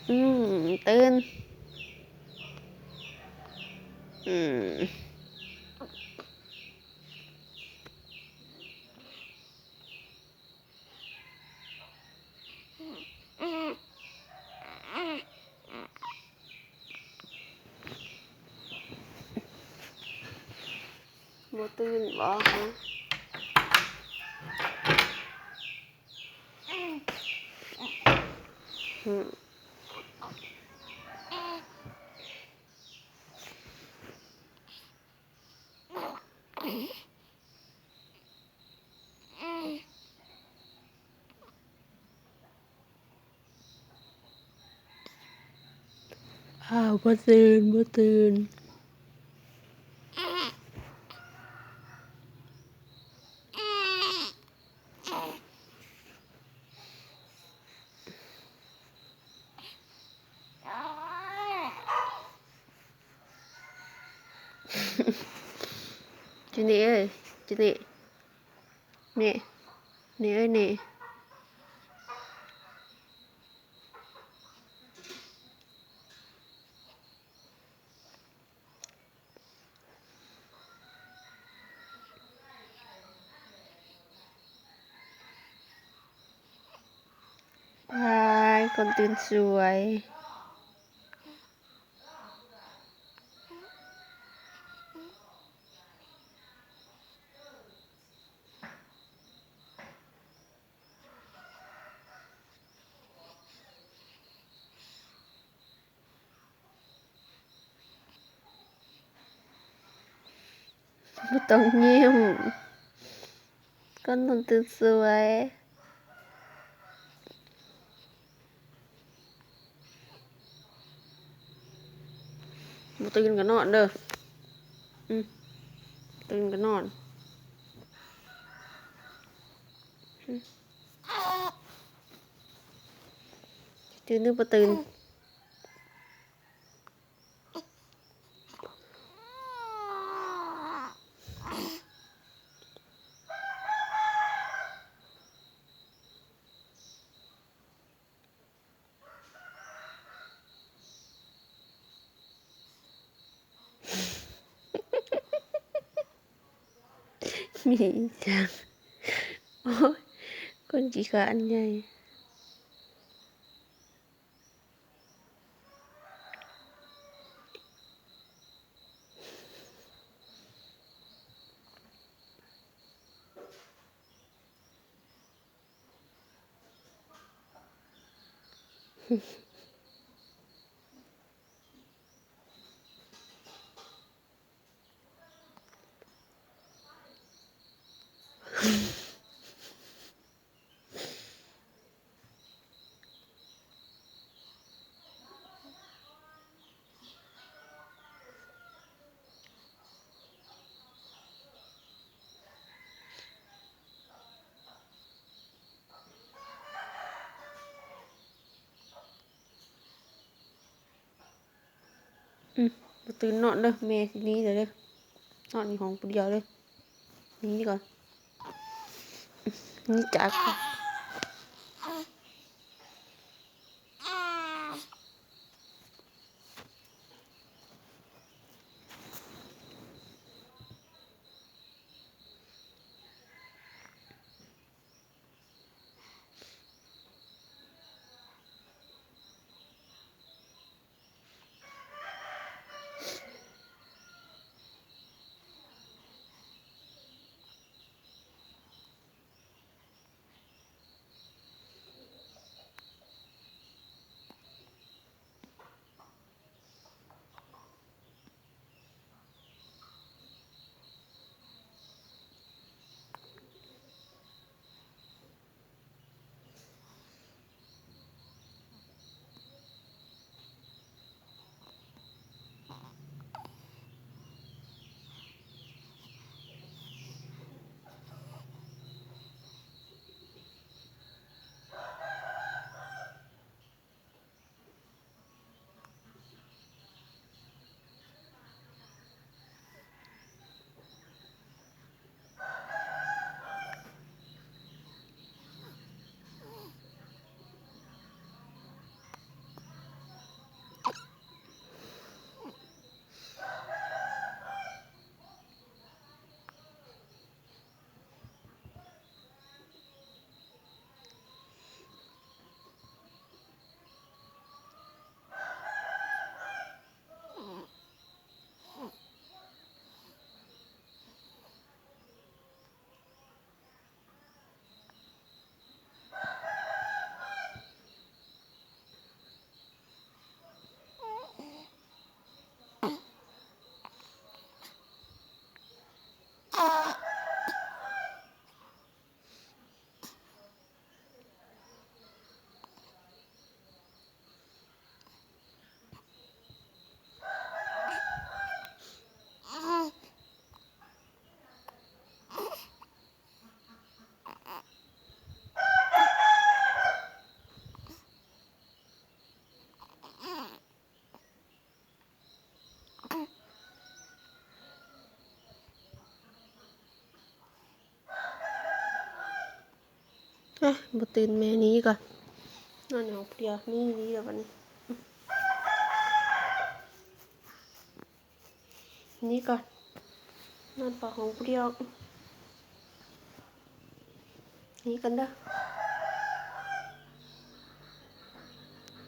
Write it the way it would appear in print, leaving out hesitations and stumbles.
ตื่นบ่ตื่นบ่ฮะบ่ตื่นบ่ตื่นจุนี่เอ้ยจุนี่นี่นี่เอ้ยนี่คนตื่นสวยบ่ต้องยิ้มคนตื่นสวยบ่ตื่นก็นอนเด้อตื่นก็นอนตื่นหรือบ่ตื่นมีจังโอ้ยคนขี้ขลาดใหญ่บ่ตื่นนอนเด้อแม่สิหนีเด้อเด้อนอนอยู่ห้องผู้เดียวเด้อหนีก่อนหนีจาก บ่ตื่นแม่นี้ก่อนนอนอยู่ผู้เดียวนี่แล้วบัดนี้นี่ก่อนนอนปากของผู้เดียวนี่กันเด้อ